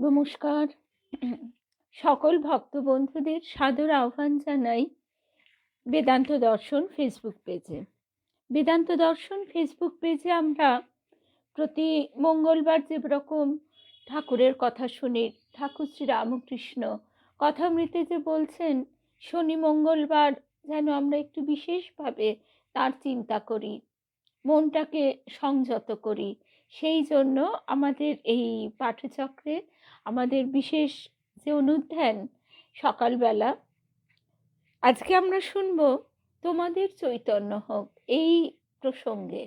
নমস্কার। সকল ভক্ত বন্ধুদের সাদর আহ্বান জানাই বেদান্ত দর্শন ফেসবুক পেজে। বেদান্ত দর্শন ফেসবুক পেজে আমরা প্রতি মঙ্গলবার যেরকম ঠাকুরের কথা শুনি, ঠাকুর শ্রী রামকৃষ্ণ কথামৃতে যে বলছেন শনি মঙ্গলবার যেন আমরা একটু বিশেষভাবে তার চিন্তা করি, মনটাকে সংযত করি। সেই জন্য আমাদের এই পাঠচক্রে আমাদের বিশেষ যে অনুধ্যান সকালবেলা, আজকে আমরা শুনব তোমাদের চৈতন্য হোক এই প্রসঙ্গে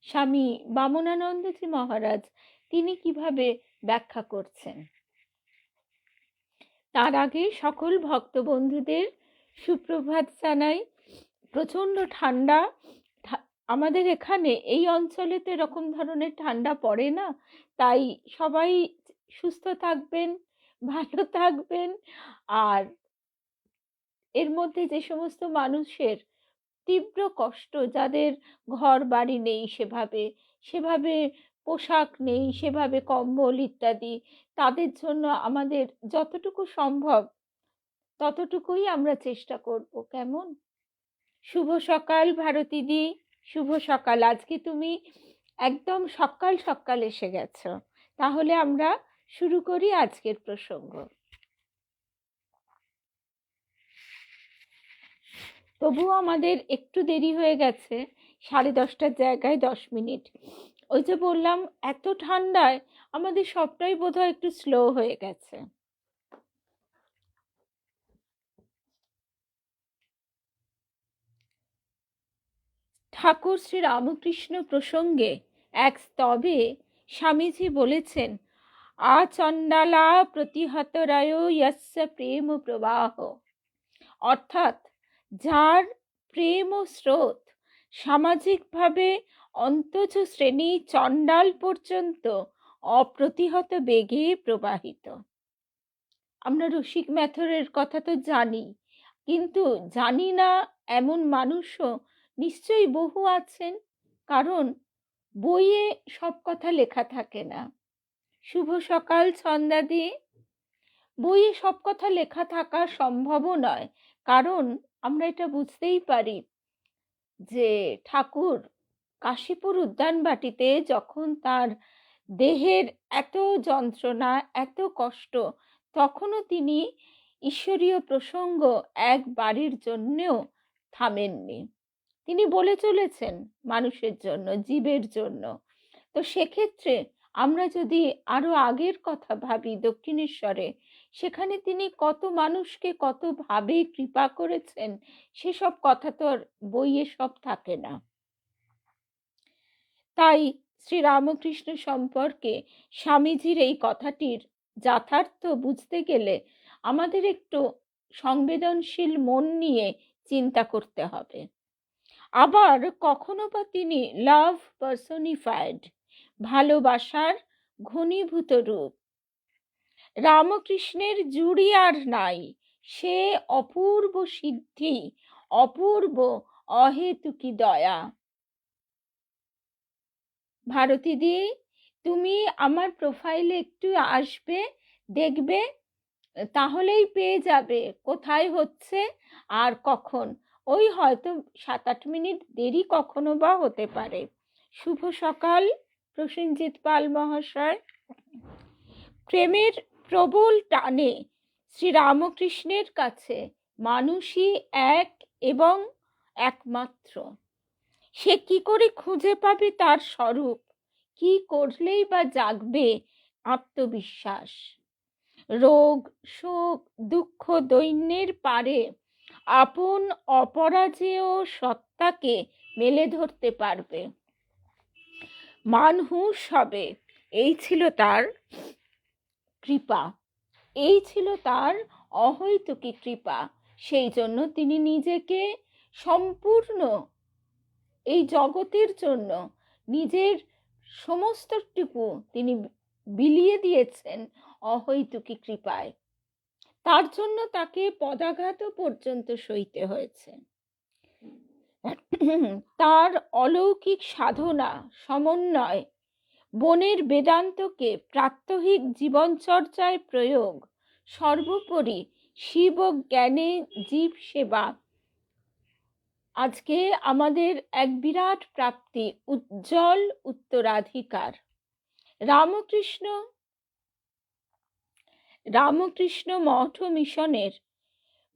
স্বামী বামনানন্দজি মহারাজ তিনি কিভাবে ব্যাখ্যা করছেন। তার আগে সকল ভক্ত বন্ধুদের সুপ্রভাত জানাই। প্রচণ্ড ঠান্ডা, আমাদের এখানে এই অঞ্চলে তো এরকম ধরনের ঠান্ডা পড়ে না, তাই সবাই সুস্থ থাকবেন, ভালো থাকবেন। আর এর মধ্যে যে সমস্ত মানুষের তীব্র কষ্ট, যাদের ঘর বাড়ি নেই, সেভাবে পোশাক নেই, সেভাবে কম্বল ইত্যাদি, তাদের জন্য আমাদের যতটুকু সম্ভব ততটুকুই আমরা চেষ্টা করব। কেমন? শুভ সকাল ভারতীদি, শুভ সকাল। আজকে তুমি একদম সকাল সকাল এসে গেছো। তাহলে আমরা শুরু করি আজকের প্রসঙ্গ। তবুও আমাদের একটু দেরি হয়ে গেছে, 10:30টার জায়গায় 10 মিনিট। ওই যে বললাম, এত ঠান্ডায় আমাদের সবটাই বোধহয় একটু স্লো হয়ে গেছে। ঠাকুর শ্রী রামকৃষ্ণ প্রসঙ্গে এক স্তবে স্বামীজি বলেছেন, আচণ্ডালা প্রতিহতরায় ইয়স্য প্রেম প্রবাহ। অর্থাৎ যার প্রেম ও স্রোত সামাজিকভাবে অন্তজ শ্রেণী চণ্ডাল পর্যন্ত অপ্রতিহত বেগে প্রবাহিত। আমরা রসিক ম্যাথরের কথা তো জানি, কিন্তু জানি না এমন মানুষও নিশ্চয়ই বহু আছেন, কারণ বইয়ে সব কথা লেখা থাকে না। শুভ সকাল ছন্দাদি। বইয়ে সব কথা লেখা থাকা সম্ভবও নয়, কারণ আমরা এটা বুঝতেই পারি যে ঠাকুর কাশীপুর উদ্যানবাটিতে যখন তার দেহের এত যন্ত্রণা, এত কষ্ট, তখনও তিনি ঈশ্বরীয় প্রসঙ্গ এক বাড়ির জন্যও থামেননি। তিনি বলে চলেছেন মানুষের জন্য, জীবের জন্য। তো সেক্ষেত্রে আমরা যদি আরো আগের কথা ভাবি, দক্ষিণেশ্বরে সেখানে তিনি কত মানুষকে কতভাবে কৃপা করেছেন, সেসব কথা তো আর বইয়ে সব থাকে না। তাই শ্রীরামকৃষ্ণ সম্পর্কে স্বামীজির এই কথাটির যথার্থ বুঝতে গেলে আমাদের একটু সংবেদনশীল মন নিয়ে চিন্তা করতে হবে। আবার কখনো বা তিনি লাভ পার্সনিফাইড, ভালোবাসার ঘনীভূত রূপ। রামকৃষ্ণের জুড়ি আর নাই, সে অপূর্ব সিদ্ধি, অপূর্ব অহেতুকি দয়া। ভারতীদি, তুমি আমার প্রোফাইলে একটু আসবে, দেখবে, তাহলেই পেয়ে যাবে কোথায় হচ্ছে আর কখন। ওই হয়তো 7-8 মিনিট দেরি কখনো বা হতে পারে। শুভ সকাল প্রসেনজিৎ পাল মহাশয়। প্রেমের প্রবল টানে শ্রীরামকৃষ্ণের কাছে মানুষই এক এবং একমাত্র। সে কি করে খুঁজে পাবে তার স্বরূপ? কি করলেই বা জাগবে আত্মবিশ্বাস? রোগ, শোক, দুঃখ, দৈন্যের পারে আপন অপরাজেয় সত্তাকে মেলে ধরতে পারবে, মানহুস হবে। এই ছিল তার কৃপা, এই ছিল তার অহৈতুকী কৃপা। সেই জন্য তিনি নিজেকে সম্পূর্ণ এই জগতের জন্য নিজের সমস্তটুকু তিনি বিলিয়ে দিয়েছেন অহৈতুকী কৃপায়। তার জন্য তাকে পদাঘাত পর্যন্ত সইতে হয়েছে। তার অলৌকিক সাধনা, সমন্বয়, বনের বেদান্তকে প্রাত্যহিক জীবনচর্যায় প্রয়োগ, সর্বোপরি শিব জ্ঞানে জীব সেবা আজকে আমাদের এক বিরাট প্রাপ্তি, উজ্জ্বল উত্তরাধিকার। রামকৃষ্ণ মঠ মিশনের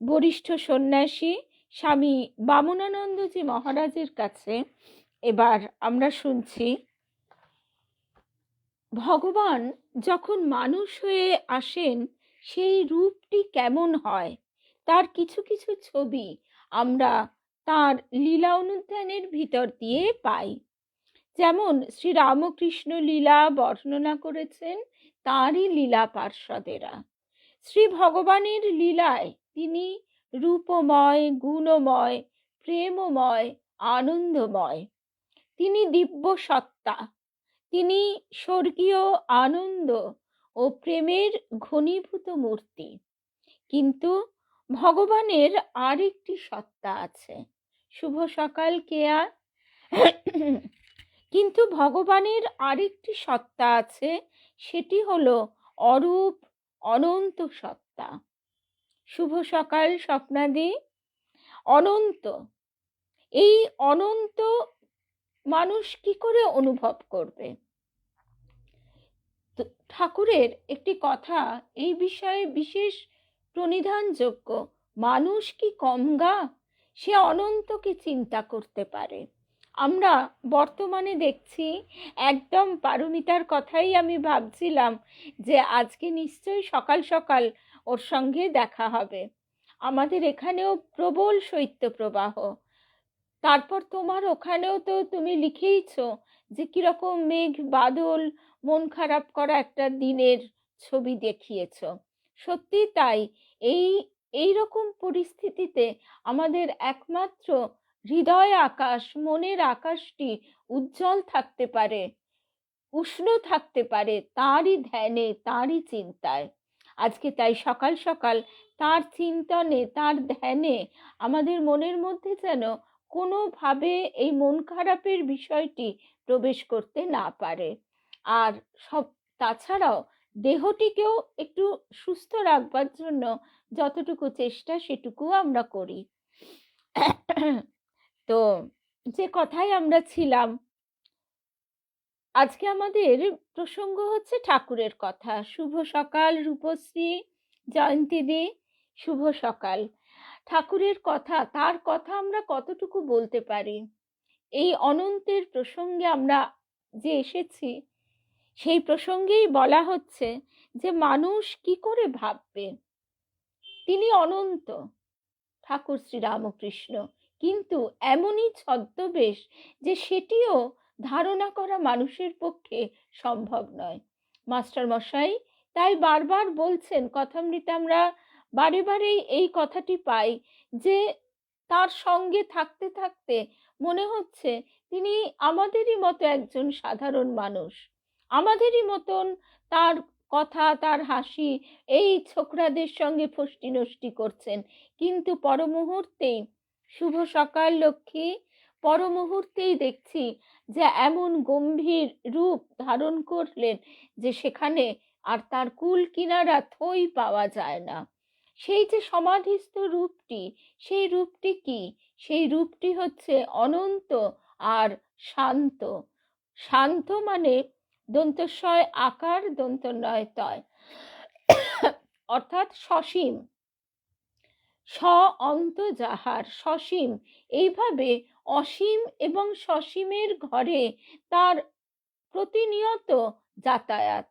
বরিষ্ঠ সন্ন্যাসী স্বামী বামনানন্দজি মহারাজের কাছে এবার আমরা শুনছি, ভগবান যখন মানুষ হয়ে আসেন সেই রূপটি কেমন হয়, তার কিছু কিছু ছবি আমরা তার লীলা অনুধ্যানের ভিতর দিয়ে পাই। যেমন শ্রী রামকৃষ্ণ লীলা বর্ণনা করেছেন তাঁরই লীলা পার্ষদেরা। শ্রী ভগবানের লীলায় তিনি রূপময়, গুণময়, প্রেমময়, আনন্দময়। তিনি দিব্য সত্তা, তিনি স্বর্গীয় আনন্দ ও প্রেমের ঘনীভূত মূর্তি। কিন্তু ভগবানের আরেকটি সত্তা আছে। শুভ সকাল কেয়া। কিন্তু ভগবানের আরেকটি সত্তা আছে, সেটি হলো অরূপ অনন্ত সত্তা। শুভ সকাল স্বপ্নাদি। অনন্ত, এই অনন্ত মানুষ কি করে অনুভব করবে? ঠাকুরের একটি কথা এই বিষয়ে বিশেষ প্রণিধানযোগ্য, মানুষ কি কম গা, সে অনন্তকে চিন্তা করতে পারে। আমরা বর্তমানে দেখছি, একদম পারমিতার কথাই আমি ভাবছিলাম যে আজকে নিশ্চয়ই সকাল সকাল ওর সঙ্গে দেখা হবে। আমাদের এখানেও প্রবল শৈত্যপ্রবাহ। তারপর তোমার ওখানেও তো তুমি লিখেইছো যে কিরকম মেঘ বাদল, মন খারাপ করা একটা দিনের ছবি দেখিয়েছ। সত্যি তাই। এই রকম পরিস্থিতিতে আমাদের একমাত্র হৃদয় আকাশ, মনের আকাশটি উজ্জ্বল থাকতে পারে, উষ্ণ থাকতে পারে তারই ধ্যানে, তারই চিন্তায়। আজকে তাই সকাল সকাল তার চিন্তনে, তার ধ্যানে আমাদের মনের মধ্যে যেন কোনোভাবে এই মন খারাপের বিষয়টি প্রবেশ করতে না পারে। আর তাছাড়াও দেহটিকেও একটু সুস্থ রাখবার জন্য যতটুকু চেষ্টা সেটুকু আমরা করি। তো যে কথায় আমরা ছিলাম, আজকে আমাদের প্রসঙ্গ হচ্ছে ঠাকুরের কথা। শুভ সকাল রূপশ্রী, জয়ন্তীদি, শুভ সকাল। ঠাকুরের কথা, তার কথা আমরা কতটুকু বলতে পারি? এই অনন্তের প্রসঙ্গে আমরা যে এসেছি, সেই প্রসঙ্গেই বলা হচ্ছে যে মানুষ কি করে ভাববে? তিনি অনন্ত, ঠাকুর শ্রী রামকৃষ্ণ, কিন্তু এমনই ছদ্মবেশ যে সেটিও ধারণা করা মানুষের পক্ষে সম্ভব নয়। মাস্টার মশাই তাই বারবার বলছেন, কথামৃতে আমরা বারে বারেই এই কথাটি পাই যে তার সঙ্গে থাকতে থাকতে মনে হচ্ছে তিনি আমাদেরই মতো একজন সাধারণ মানুষ, আমাদেরই মতন তার কথা, তার হাসি এই ছোকরাদের সঙ্গে ফষ্টি নষ্টি করছেন। কিন্তু পরমুহূর্তেই, শুভ সকাল লক্ষ্মী, পরমুহূর্তেই দেখছি যে এমন গম্ভীর রূপ ধারণ করলেন যে সেখানে আর তার কুল কিনারা থই পাওয়া যায় না। সেই যে সমাধিস্থ রূপটি, সেই রূপটি কি? সেই রূপটি হচ্ছে অনন্ত আর শান্ত। শান্ত মানে দন্তস্বয় আকার, দন্তনয় তয়, অর্থাৎ সসীম, স অন্ত যাহার, সসীম। এইভাবে অসীম এবং সসীমের ঘরে তার প্রতিনিয়ত যাতায়াত।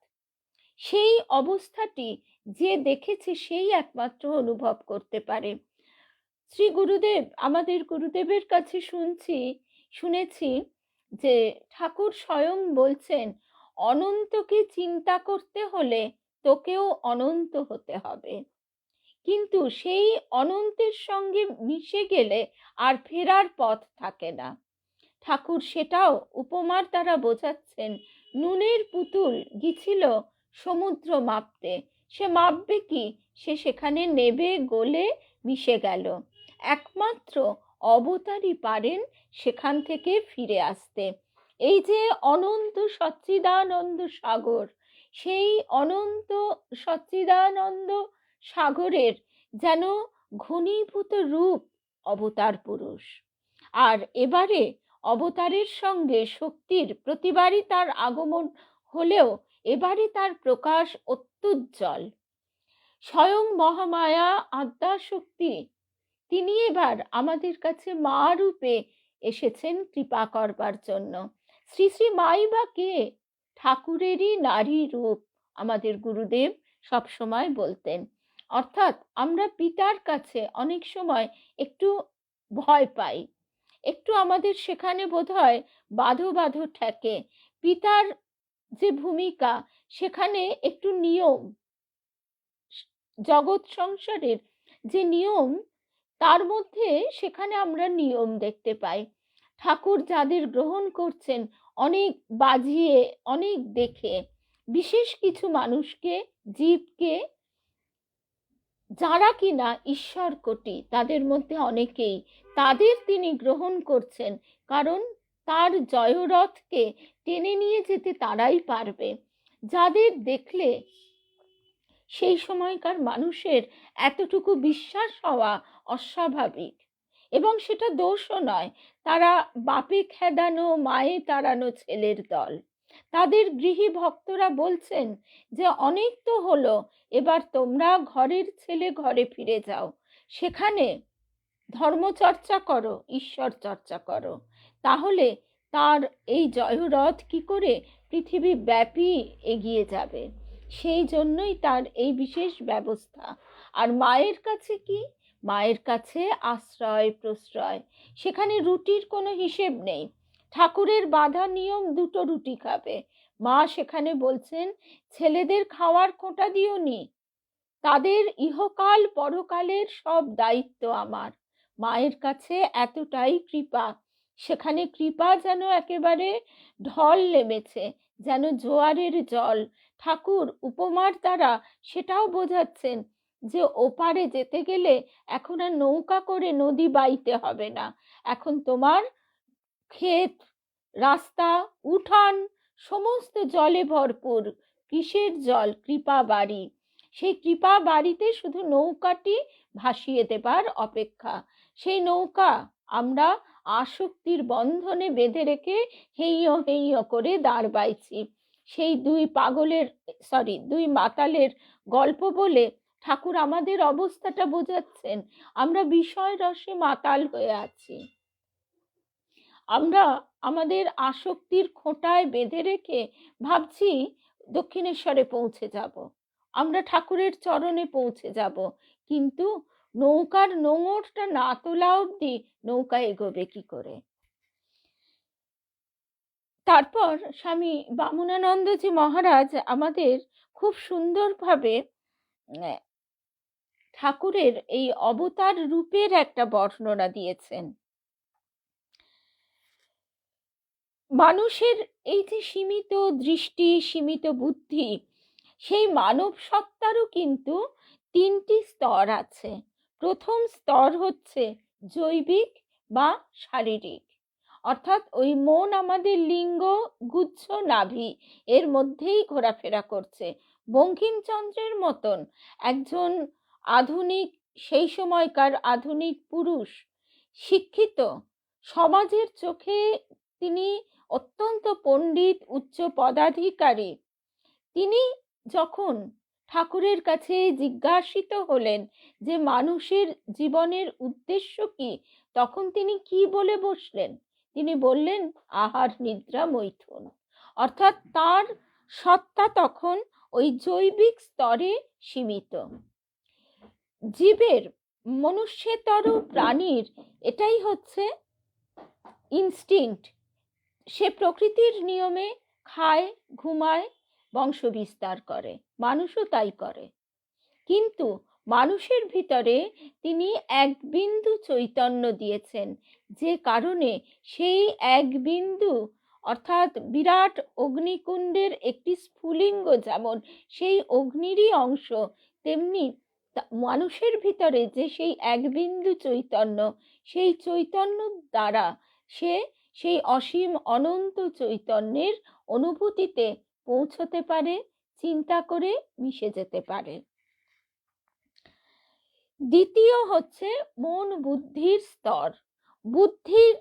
সেই অবস্থাটি যে দেখেছে সেই একমাত্র অনুভব করতে পারে। শ্রী গুরুদেব, আমাদের গুরুদেবের কাছে শুনেছি যে ঠাকুর স্বয়ং বলছেন, অনন্তকে চিন্তা করতে হলে তোকেও অনন্ত হতে হবে। কিন্তু সেই অনন্তের সঙ্গে মিশে গেলে আর ফেরার পথ থাকে না। ঠাকুর সেটাও উপমার দ্বারা বোঝাচ্ছেন। নুনের পুতুল গিয়েছিল সমুদ্র মাপতে, সে মাপবে কি? সে সেখানে নেবে, গলে মিশে গেল। একমাত্র অবতারই পারেন সেখান থেকে ফিরে আসতে। এই যে অনন্ত সচ্চিদানন্দ সাগর, সেই অনন্ত সচ্চিদানন্দ সাগরের যেন ঘনীভূত রূপ অবতার পুরুষ। আর এবারে অবতারের সঙ্গে শক্তির প্রতিবারই তার আগমন হলেও এবারে তার প্রকাশ অত্যুজ্জ্বল। স্বয়ং মহামায়া আদ্যা শক্তি তিনি এবার আমাদের কাছে মা রূপে এসেছেন কৃপা করবার জন্য। শ্রী শ্রী মাই বা কে? ঠাকুরেরই নারী রূপ, আমাদের গুরুদেব সব সময় বলতেন। অর্থাৎ আমরা পিতার কাছে অনেক সময় একটু ভয় পাই, একটু আমাদের সেখানে বোধহয় বাঁধো বাঁধো ঠেকে। পিতার যে ভূমিকা, সেখানে একটু নিয়ম, জগৎ সংসারের যে নিয়ম, তার মধ্যে সেখানে আমরা নিয়ম দেখতে পাই। ঠাকুর যাদের গ্রহণ করছেন অনেক বাজিয়ে, অনেক দেখে, বিশেষ কিছু মানুষকে, জীবকে, যারা কিনা ঈশ্বর কোটি, তাদের মধ্যে অনেকেই, তাদের তিনি গ্রহণ করছেন, কারণ তার জয়রথকে টেনে নিয়ে যেতে তারাই পারবে। যাদের দেখলে সেই সময়কার মানুষের এতটুকু বিশ্বাস হওয়া অস্বাভাবিক, এবং সেটা দোষও নয়। তারা বাপে খেদানো মায়ে তাড়ানো ছেলের দল। তাদের গৃহী ভক্তরা বলছেন যে অনেক তো হলো, এবার তোমরা ঘরের ছেলে ঘরে ফিরে যাও, সেখানে ধর্মচর্চা করো, ঈশ্বর চর্চা করো। তাহলে তার এই জয়রথ কি করে পৃথিবী ব্যাপী এগিয়ে যাবে? সেই জন্যই তার এই বিশেষ ব্যবস্থা। আর মায়ের কাছে কি? মায়ের কাছে আশ্রয় প্রশ্রয়। সেখানে রুটির কোনো হিসেব নেই। ঠাকুরের বাঁধা নিয়ম, দুটো রুটি খাবে। মা সেখানে বলছেন ছেলেদের খাওয়ার খোঁটা দিওনি, তাদের ইহকাল পরকালের সব দায়িত্ব আমার। মায়ের কাছে এতটাই কৃপা, সেখানে কৃপা যেন একেবারে ঢল নেমেছে, যেন জোয়ারের জল। ঠাকুর উপমার দ্বারা সেটাও বোঝাচ্ছেন যে ওপারে যেতে গেলে এখন আর নৌকা করে নদী বাইতে হবে না, এখন তোমার ক্ষেত, রাস্তা, উঠান সমস্ত জলে ভরপুর। কিসের জল? কৃপা বাড়ি। সেই কৃপা বাড়িতে শুধু নৌকাটি ভাসিয়ে দেবার অপেক্ষা। সেই নৌকা আমরা আসক্তির বন্ধনে বেঁধে রেখে হেইয় হেইয় করে দাঁড় বাইছি। সেই দুই মাতালের গল্প বলে ঠাকুর আমাদের অবস্থাটা বোঝাচ্ছেন। আমরা বিষয় রসে মাতাল হয়ে আছি। আমরা আমাদের আসক্তির খোঁটায় বেঁধে রেখে ভাবছি দক্ষিণেশ্বরে পৌঁছে যাব, আমরা ঠাকুরের চরণে পৌঁছে যাব, কিন্তু নৌকার নোঙরটা না তোলা অবধি নৌকা এগোবে কি করে? তারপর স্বামী বামুনানন্দজি মহারাজ আমাদের খুব সুন্দরভাবে ঠাকুরের এই অবতার রূপের একটা বর্ণনা দিয়েছেন। মানুষের এই যে সীমিত দৃষ্টি, সীমিত বুদ্ধি, সেই মানব সত্তারও কিন্তু তিনটি স্তর আছে। প্রথম স্তর হচ্ছে জৈবিক বা শারীরিক, অর্থাৎ ওই মন আমাদের লিঙ্গ, গুচ্ছ, নাভি এর মধ্যেই ঘোরাফেরা করছে। বঙ্কিমচন্দ্রের মতন একজন আধুনিক, সেই সময়কার আধুনিক পুরুষ, শিক্ষিত, সমাজের চোখে তিনি অত্যন্ত পণ্ডিত, উচ্চ পদাধিকারী, তিনি যখন ঠাকুরের কাছে জিজ্ঞাসিত হলেন যে মানুষের জীবনের উদ্দেশ্য কি, তখন তিনি কি বলে বসলেন? তিনি বললেন আহার, নিদ্রা, মৈথুন। অর্থাৎ তার সত্তা তখন ওই জৈবিক স্তরে সীমিত। জীবের, মনুষ্যেতর প্রাণীর এটাই হচ্ছে ইনস্টিংক্ট। সে প্রকৃতির নিয়মে খায়, ঘুমায়, বংশ বিস্তার করে, মানুষও তাই করে। কিন্তু মানুষের ভিতরে তিনি এক বিন্দু চৈতন্য দিয়েছেন, যে কারণে সেই এক বিন্দু, অর্থাৎ বিরাট অগ্নিকুণ্ডের একটি স্ফুলিঙ্গ যেমন সেই অগ্নিরই অংশ, তেমনি মানুষের ভিতরে যে সেই এক বিন্দু চৈতন্য, সেই চৈতন্য দ্বারা সে সেই অসীম অনন্ত চৈতন্যের অনুভূতিতে পৌঁছতে পারে, চিন্তা করে মিশে যেতে পারে। দ্বিতীয় হচ্ছে মন বুদ্ধির স্তর। বুদ্ধির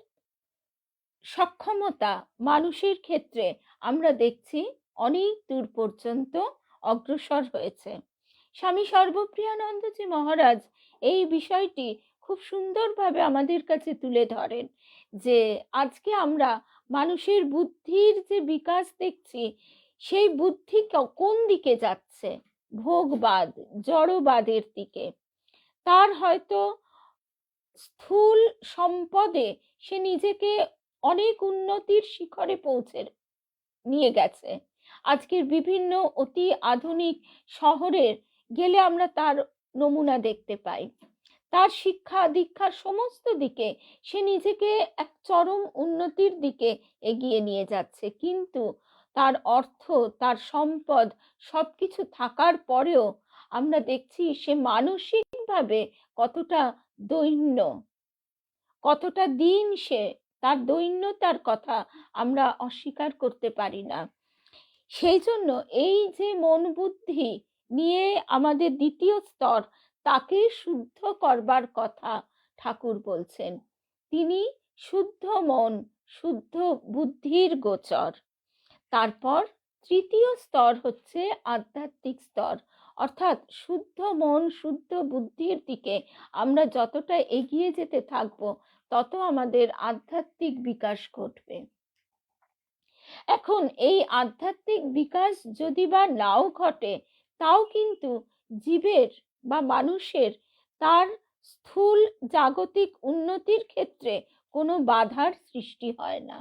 সক্ষমতা মানুষের ক্ষেত্রে আমরা দেখছি অনেক দূর পর্যন্ত অগ্রসর হয়েছে। স্বামী সর্বপ্রিয়ানন্দজি মহারাজ এই বিষয়টি খুব সুন্দরভাবে আমাদের কাছে তুলে ধরেন যে আজকে আমরা মানুষের বুদ্ধির যে বিকাশ দেখছি, সেই বুদ্ধি কোন দিকে যাচ্ছে? ভোগবাদ, জড়বাদের দিকে। তার হয়তো স্থূল সম্পদে সে নিজেকে অনেক উন্নতির শিখরে পৌঁছে নিয়ে গেছে। আজকের বিভিন্ন অতি আধুনিক শহরের গেলে আমরা তার নমুনা দেখতে পাই। তার শিক্ষা দীক্ষার সমস্ত দিকে সে নিজেকে এক চরম উন্নতির দিকে এগিয়ে নিয়ে যাচ্ছে, কিন্তু তার অর্থ, তার সম্পদ সবকিছু থাকার পরেও আমরা দেখছি সে মানসিকভাবে কতটা দৈন্য, কতটা দিন সে, তার দৈন্যতার কথা আমরা অস্বীকার করতে পারি না। সেই জন্য এই যে মন বুদ্ধি নিয়ে আমাদের দ্বিতীয় স্তর, তাকে শুদ্ধ করবার কথা ঠাকুর বলছেন। তিনি শুদ্ধ মন, শুদ্ধ বুদ্ধির গোচর। তারপর তৃতীয় স্তর হচ্ছে আধ্যাত্মিক স্তর, অর্থাৎ শুদ্ধ মন, শুদ্ধ বুদ্ধির দিকে আমরা যতটা এগিয়ে যেতে থাকব, তত আমাদের আধ্যাত্মিক বিকাশ ঘটবে। এখন এই আধ্যাত্মিক বিকাশ যদি বা নাও ঘটে, তাও কিন্তু জীবের বা মানুষের তার স্থূল জাগতিক উন্নতির ক্ষেত্রে কোনো বাধার সৃষ্টি হয় না।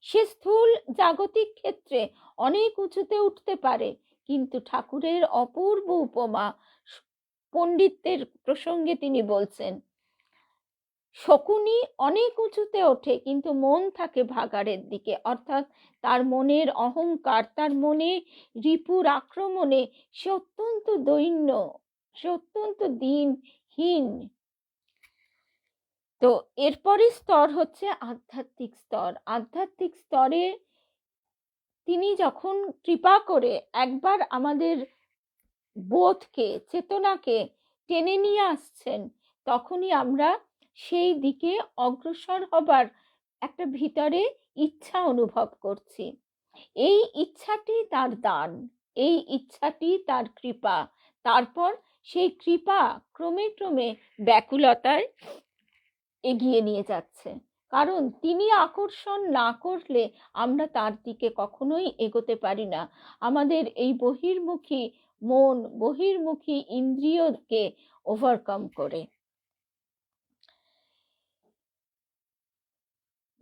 সে স্থূল জাগতিক ক্ষেত্রে অনেক উঁচুতে উঠতে পারে, কিন্তু ঠাকুরের অপূর্ব উপমা পণ্ডিতদের প্রসঙ্গে তিনি বলছেন, শকুনি অনেক উঁচুতে ওঠে কিন্তু মন থাকে ভাগাড়ের দিকে, অর্থাৎ তার মনের অহংকার, তার মনে রিপুর আক্রমণে সে অত্যন্ত দৈন্য, সে অত্যন্ত দিনহীন। তো এরপরে স্তর হচ্ছে আধ্যাত্মিক স্তর। আধ্যাত্মিক স্তরে তিনি যখন কৃপা করে একবার আমাদের বোধকে, চেতনাকে টেনে নিয়ে আসছেন, তখনই আমরা সেই দিকে অগ্রসর হবার একটা ভিতরে ইচ্ছা অনুভব করছি। এই ইচ্ছাটি তার দান, এই ইচ্ছাটি তার কৃপা। তারপর সেই কৃপা ক্রমে ক্রমে ব্যাকুলতায় এগিয়ে নিয়ে যাচ্ছে, কারণ তিনি আকর্ষণ না করলে আমরা তার দিকে কখনোই এগোতে পারি না। আমাদের এই বহির্মুখী মন, বহির্মুখী ইন্দ্রিয়কে ওভারকাম করে।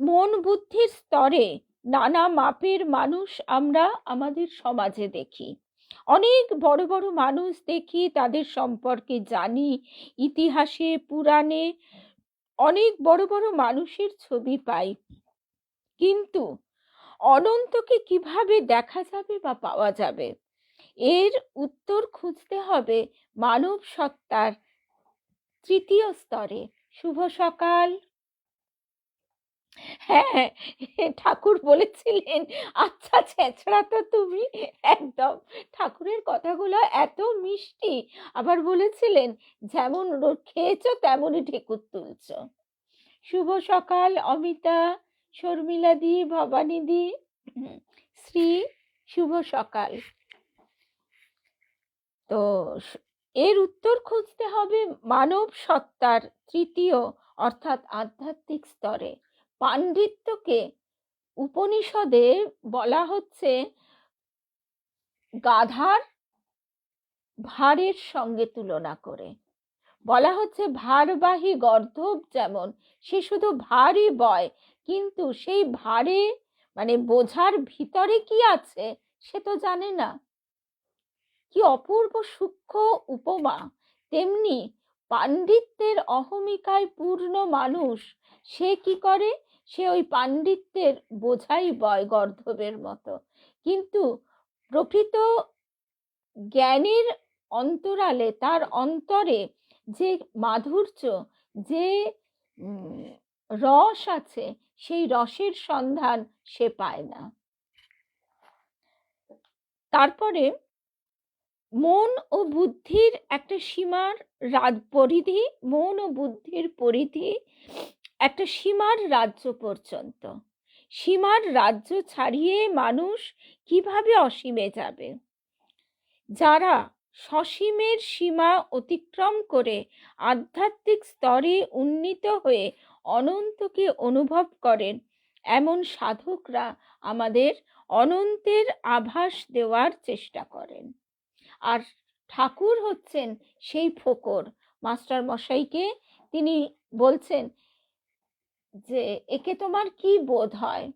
মন বুদ্ধির স্তরে নানা মাপের মানুষ আমরা আমাদের সমাজে দেখি। অনেক বড় বড় মানুষ দেখি, তাদের সম্পর্কে জানি, ইতিহাসে পুরাণে অনেক বড় বড় মানুষের ছবি পাই, কিন্তু অনন্তকে কিভাবে দেখা যাবে বা পাওয়া যাবে, এর উত্তর খুঁজতে হবে মানব সত্তার তৃতীয় স্তরে। শুভ সকাল। হ্যাঁ, ঠাকুর বলেছিলেন, আচ্ছা ছেঁচড়া তো তুমি একদম। ঠাকুরের কথাগুলো এত মিষ্টি। আবার বলেছিলেন, যেমন খেয়েছো তেমনই ঢেকুর তুলছো। শুভ সকাল অমিতা, শর্মিলা দি, ভবানী দি, শ্রী, শুভ সকাল। তো এর উত্তর খুঁজতে হবে মানব সত্তার তৃতীয় অর্থাৎ আধ্যাত্মিক স্তরে। পাণ্ডিত্যকে উপনিষদে বলা হচ্ছে গাধার ভারের সঙ্গে তুলনা করে। বলা হচ্ছে ভারবাহী গর্ধব যেমন, সে শুধু ভারই বয়, কিন্তু সেই ভারে মানে বোঝার ভিতরে কি আছে সে তো জানে না। কি অপূর্ব সূক্ষ্ম উপমা। তেমনি পাণ্ডিত্যের অহমিকায় পূর্ণ মানুষ, সে কি করে, সে ওই পাণ্ডিত্যের বোঝাই বয় গর্ধবের মতো, কিন্তু প্রকৃত জ্ঞানের অন্তরালে, তার অন্তরে যে মাধুর্য, যে রস আছে, সেই রসের সন্ধান সে পায় না। তারপরে মন ও বুদ্ধির একটা সীমার পরিধি, মন ও বুদ্ধির পরিধি একটা সীমার রাজ্য পর্যন্ত। সীমার রাজ্য ছাড়িয়ে মানুষ কিভাবে অসীমে যাবে? যারা সসীমের সীমা অতিক্রম করে আধ্যাত্মিক স্তরে উন্নীত হয়ে অনন্তকে অনুভব করেন, এমন সাধকরা আমাদের অনন্তের আভাস দেওয়ার চেষ্টা করেন। আর ঠাকুর হচ্ছেন সেই ফোকর। মাস্টার মশাইকে তিনি বলছেন যে একে তোমার কি বোধ হয়?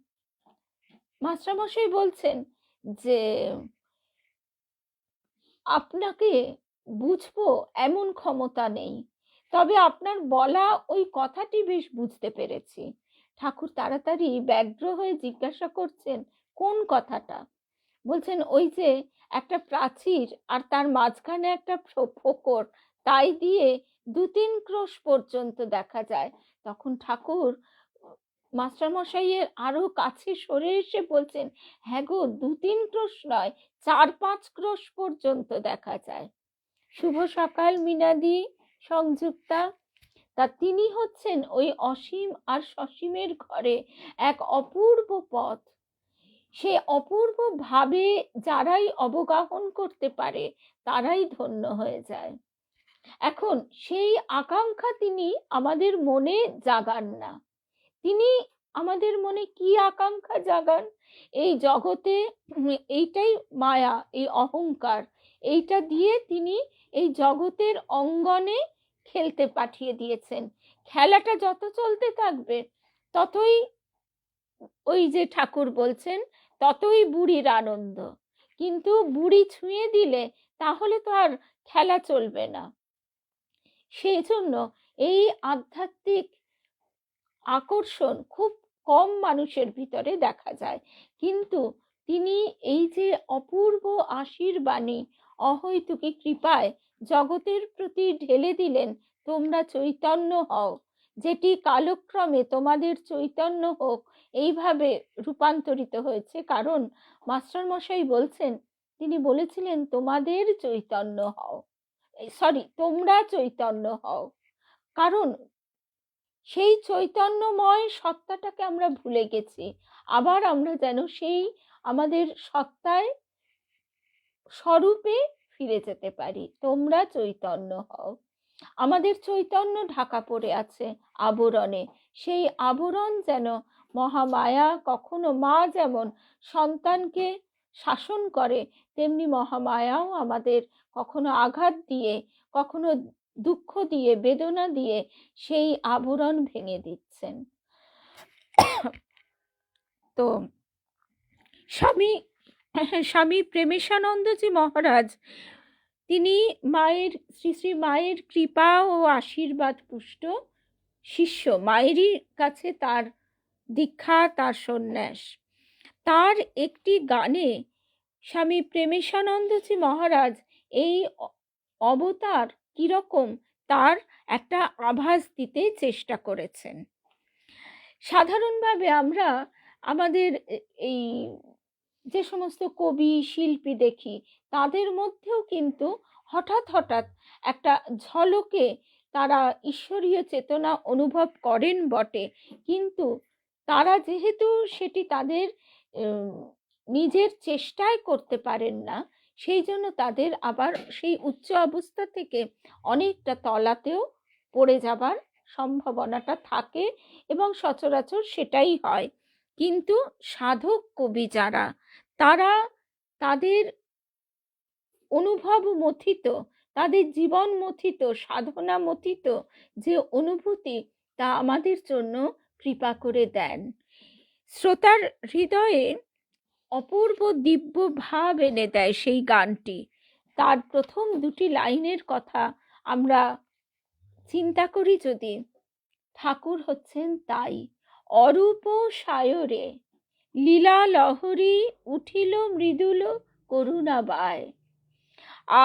মাস্টার মশাই বলছেন যে আপনাকে বুঝবো এমন ক্ষমতা নেই, তবে আপনার বলা ওই কথাটি বেশ বুঝতে পেরেছি। ঠাকুর তাড়াতাড়ি ব্যগ্র হয়ে জিজ্ঞাসা করছেন কোন কথাটা? বলছেন ওই যে একটা প্রাচীর আর তার মাঝখানে একটা ফোকর, তাই দিয়ে 2-3 ক্রোশ পর্যন্ত দেখা যায়। তখন ঠাকুর মাস্টার মশাইয়ের আরো কাছে সরে এসে বলছেন, হ্যাঁ গো, 2-3 ক্রোশ নয়, 4-5 ক্রোশ পর্যন্ত দেখা যায়। শুভ সকাল মিনাদি সংযুক্তা। তা তিনি হচ্ছেন ওই অসীম আর সসীমের ঘরে এক অপূর্ব পথ। সে অপূর্ব ভাবে যারাই অবগাহন করতে পারে তারাই ধন্য হয়ে যায়। এখন সেই আকাঙ্ক্ষা তিনি আমাদের মনে জাগান না। তিনি আমাদের মনে কি আকাঙ্ক্ষা জাগান? এই জগতে এইটাই মায়া, এই অহংকার, এইটা দিয়ে তিনি এই জগতের অঙ্গনে খেলতে পাঠিয়ে দিয়েছেন। খেলাটা যত চলতে থাকবে ততই, ওই যে ঠাকুর বলছেন, ততই বুড়ির আনন্দ। কিন্তু বুড়ি ছুঁয়ে দিলে তাহলে তো আর খেলা চলবে না। সেই জন্য এই আধ্যাত্মিক আকর্ষণ খুব কম মানুষের ভিতরে দেখা যায়। কিন্তু তিনি এই যে অপূর্ব আশীর্বাণী অহৈতুকী কৃপায় জগতের প্রতি ঢেলে দিলেন, তোমরা চৈতন্য হও, যেটি কালক্রমে তোমাদের চৈতন্য হোক এইভাবে রূপান্তরিত হয়েছে। কারণ মাস্টার মশাই বলছেন, তিনি বলেছিলেন তোমাদের চৈতন্য হও, তোমরা চৈতন্য হও। কারণ সেই চৈতন্যময় সত্তাটাকে আমরা ভুলে গেছি। আবার আমরা যেন সেই আমাদের সত্তায় স্বরূপে ফিরে যেতে পারি। তোমরা চৈতন্য হও। আমাদের চৈতন্য ঢাকা পড়ে আছে আবরণে। সেই আবরণ যেন মহামায়া, কখনো মা যেমন সন্তানকে শাসন করে, তেমনি মহামায়াও আমাদের কখনো আঘাত দিয়ে, কখনো দুঃখ দিয়ে, বেদনা দিয়ে সেই আবরণ ভেঙে দিচ্ছেন। তো স্বামী প্রেমেশানন্দজি মহারাজ, তিনি শ্রী শ্রী মায়ের কৃপা ও আশীর্বাদ পুষ্ট শিষ্য। মায়েরই কাছে তার দীক্ষা, তার সন্ন্যাস। তার একটি গানে স্বামী প্রেমেশানন্দজি মহারাজ এই অবতার কিরকম তার একটা আভাস দিতে চেষ্টা করেছেন। সাধারণভাবে আমরা আমাদের এই যে সমস্ত কবি শিল্পী দেখি, তাদের মধ্যেও কিন্তু হঠাৎ হঠাৎ একটা ঝলকে তারা ঈশ্বরীয় চেতনা অনুভব করেন বটে, কিন্তু তারা যেহেতু সেটি তাদের নিজের চেষ্টায় করতে পারেন না, সেই জন্য তাদের আবার সেই উচ্চ অবস্থা থেকে অনেকটা তলাতেও পড়ে যাবার সম্ভাবনাটা থাকে, এবং সচরাচর সেটাই হয়। কিন্তু সাধক কবি যারা, তারা তাদের অনুভব মথিত, তাদের জীবন মথিত, সাধনা মথিত যে অনুভূতি, তা আমাদের জন্য কৃপা করে দেন। শ্রোতার হৃদয়ে অপূর্ব দিব্য ভাব এনে দেয় সেই গানটি। তার প্রথম 2টি লাইনের কথা আমরা চিন্তা করি যদি, ঠাকুর হচ্ছেন তাই। অরূপ সায়রে লীলা লহরী উঠিল মৃদুল করুণা বায়,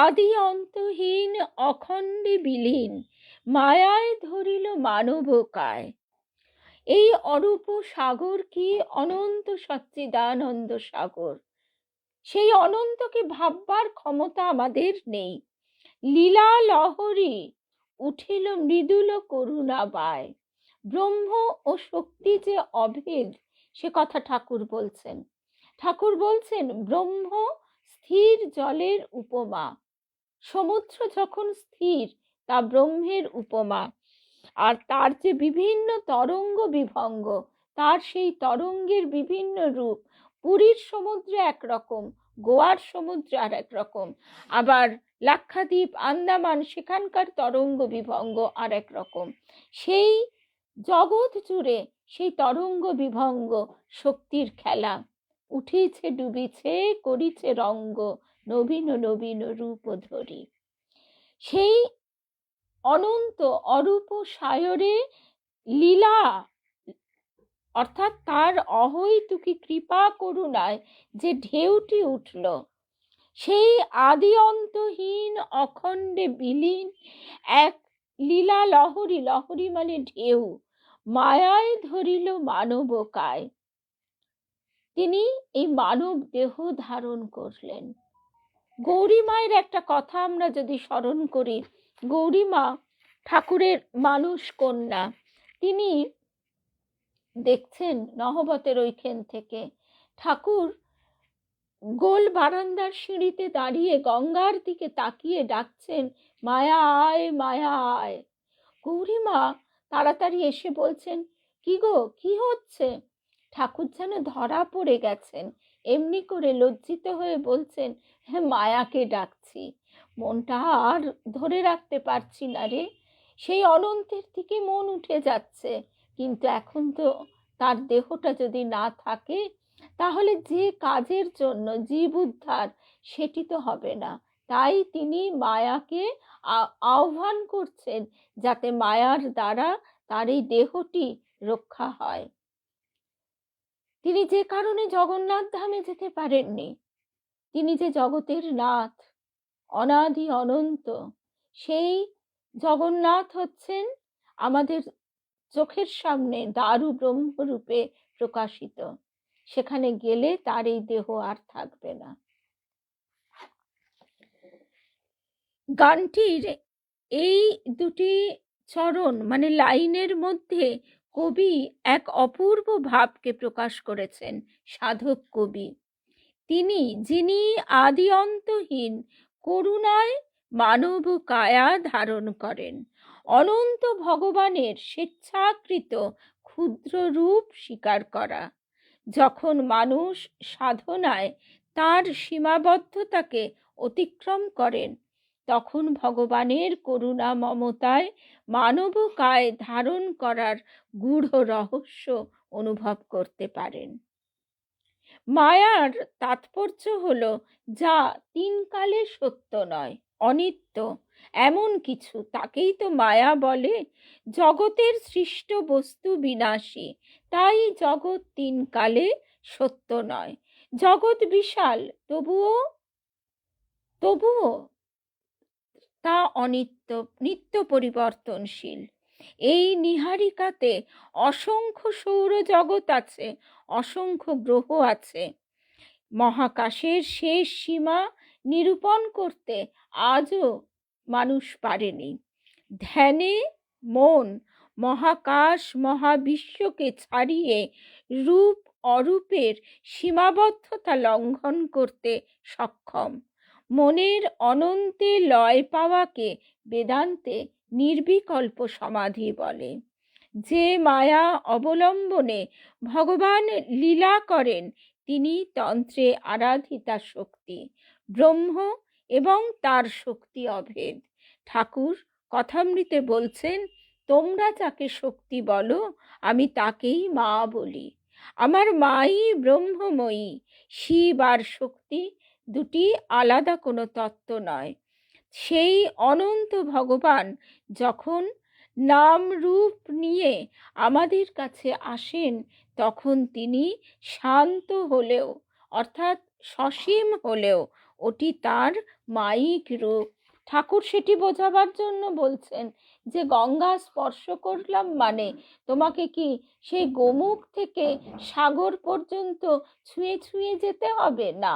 আদি অন্তহীন অখণ্ডে বিলীন মায়ায় ধরিল মানব কায়। এই অরূপ সাগর কি অনন্ত সচ্চিদানন্দ সাগর। সেই অনন্তকে ভাববার ক্ষমতা আমাদের নেই। লীলা লহরী উঠিল মৃদুল করুণা বায়। ব্রহ্ম ও শক্তি যে অভেদ, সে কথা ঠাকুর বলছেন। ঠাকুর বলছেন ব্রহ্ম স্থির জলের উপমা। সমুদ্র যখন স্থির, তা ব্রহ্মের উপমা। আর তার যে বিভিন্ন তরঙ্গ বিভঙ্গ, তার সেই তরঙ্গের বিভিন্ন রূপ। পুরীর সমুদ্র একরকম, গোয়ার সমুদ্র আর এক রকম, আবার লাক্ষাদ্বীপ, আন্দামান, সেখানকার তরঙ্গ বিভঙ্গ আর এক রকম। সেই জগৎ জুড়ে সেই তরঙ্গ বিভঙ্গ শক্তির খেলা। উঠিছে ডুবিছে করিছে রঙ্গ, নবীন নবীন রূপ ধরি। সেই অনন্ত অরূপ সায়রে লীলা, অর্থাৎ তার অহৈতুকী কৃপা করুণায় যে ঢেউটি উঠল, সেই আদি অন্তহীন অখণ্ডে বিলীন এক লীলা লহরী। লহরী মানে ঢেউ। মায়ায় ধরিল মানব কায়। তিনি এই মানব দেহ ধারণ করলেন। গৌরী মায়ের একটা কথা আমরা যদি স্মরণ করি, গৌরী মা ঠাকুরের মানুষ কন্যা। তিনি দেখছেন নহবতের ওইখান থেকে ঠাকুর গোল বারান্দার সিঁড়িতে দাঁড়িয়ে গঙ্গার দিকে তাকিয়ে ডাকছেন, মায়া আয়, মায়া আয়। গৌরী মা তাড়াতাড়ি এসে বলছেন, কি গো, কি হচ্ছে? ঠাকুর যেন ধরা পড়ে গেছেন, এমনি করে লজ্জিত হয়ে বলছেন, হ্যাঁ, মায়াকে ডাকছি। মনটা আর ধরে রাখতে পারছি না রে। সেই অনন্তের দিকে মন উঠে যাচ্ছে, কিন্তু এখন তো তার দেহটা যদি না থাকে, তাহলে যে কাজের জন্য জীব উদ্ধার, সেটি তো হবে না। তাই তিনি মায়াকে আহ্বান করছেন, যাতে মায়ার দ্বারা তার এই দেহটি রক্ষা হয়। তিনি যে কারণে জগন্নাথ ধামে যেতে পারেননি, তিনি যে জগতের নাথ, অনাদি অনন্ত, সেই জগন্নাথ হচ্ছেন আমাদের চোখের সামনে দারু ব্রহ্মরূপে প্রকাশিত। সেখানে গেলে তার এই দেহ আর থাকবে না। গানটির এই দুটি চরণ মানে লাইনের মধ্যে কবি এক অপূর্ব ভাবকে প্রকাশ করেছেন। সাধক কবি তিনি, যিনি আদি অন্তহীন করুণায় মানব কায়া ধারণ করেন। অনন্ত ভগবানের স্বেচ্ছাকৃত ক্ষুদ্র রূপ স্বীকার করা। যখন মানুষ সাধনায় তার সীমাবদ্ধতাকে অতিক্রম করেন, তখন ভগবানের করুণা মমতায় মানব কায় ধারণ করার গূঢ় রহস্য অনুভব করতে পারেন। মায়ার তাৎপর্য হলো যা তিন কালে সত্য নয়, অনিত্য এমন কিছু, তাকেই তো মায়া বলে। জগতের সৃষ্ট বস্তু বিনাশী, তাই জগৎ তিন কালে সত্য নয়। জগৎ বিশাল, তবুও তা অনিত্য, নিত্য পরিবর্তনশীল। এই নিহারিকাতে অসংখ্য সৌরজগৎ আছে, অসংখ্য গ্রহ আছে। মহাকাশের শেষ সীমা নিরূপণ করতে আজও মানুষ পারেনি। ধ্যানে মন মহাকাশ মহাবিশ্বকে ছাড়িয়ে রূপ অরূপের সীমাবদ্ধতা লঙ্ঘন করতে সক্ষম। মনের অনন্তে লয় পাওয়াকে বেদান্তে নির্বিকল্প সমাধি বলে। যে মায়া অবলম্বনে ভগবান লীলা করেন, তিনি তন্ত্রে আরাধিতা শক্তি, ব্রহ্ম এবং তার শক্তি অভেদ। ঠাকুর কথামৃতে বলছেন, তোমরা যাকে শক্তি বলো, আমি তাকেই মা বলি। আমার মাই ব্রহ্মময়ী। শিব আর শক্তি দুটি আলাদা কোনো তত্ত্ব নয়। সেই অনন্ত ভগবান যখন নাম রূপ নিয়ে আমাদের কাছে আসেন, তখন তিনি শান্ত হলেও, অর্থাৎ সসীম হলেও, ওটি তার মায়িক রূপ। ঠাকুর সেটি বোঝাবার জন্য বলছেন যে গঙ্গা স্পর্শ করলাম মানে তোমাকে কি সেই গোমুখ থেকে সাগর পর্যন্ত ছুঁয়ে ছুঁয়ে যেতে হবে না,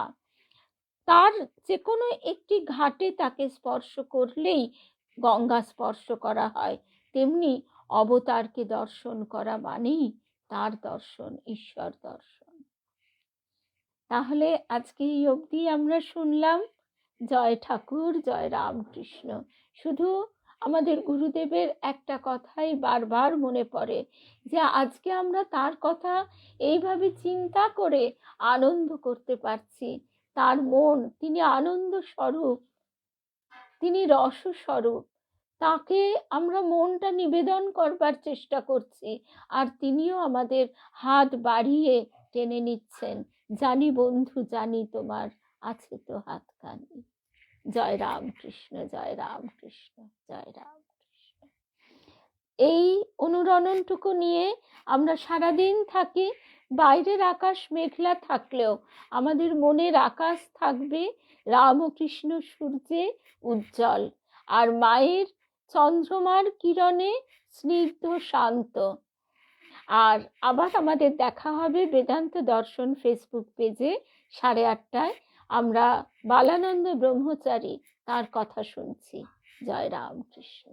তার যে কোনো একটি ঘাটে তাকে স্পর্শ করলেই গঙ্গা স্পর্শ করা হয়। তেমনি অবতারকে দর্শন করা মানেই তার দর্শন, ঈশ্বর দর্শন। তাহলে আজকে এই অবধি আমরা শুনলাম। জয় ঠাকুর, জয় রামকৃষ্ণ। শুধু আমাদের গুরুদেবের একটা কথাই বারবার মনে পড়ে যে আজকে আমরা তার কথা এইভাবে চিন্তা করে আনন্দ করতে পারছি। তার মন, তিনি আনন্দ স্বরূপ, তিনি রস স্বরূপ, তাকে আমরা মনটা নিবেদন করবার চেষ্টা করছি, আর তিনিও আমাদের হাত বাড়িয়ে টেনে নিচ্ছেন, জানি বন্ধু জানি তোমার আছে তো হাতখানি। জয় রামকৃষ্ণ, জয় রামকৃষ্ণ, জয় রামকৃষ্ণ। এই অনুরণনটুকু নিয়ে আমরা সারাদিন থাকি। বাইরের আকাশ মেঘলা থাকলেও আমাদের মনের আকাশ থাকবে রামকৃষ্ণ সূর্যে উজ্জ্বল, আর মায়ের চন্দ্রমার কিরণে স্নিগ্ধ শান্ত। আর আবার আমাদের দেখা হবে বেদান্ত দর্শন ফেসবুক পেজে 8:30টায়। আমরা বালানন্দ ব্রহ্মচারী তার কথা শুনছি। জয় রামকৃষ্ণ।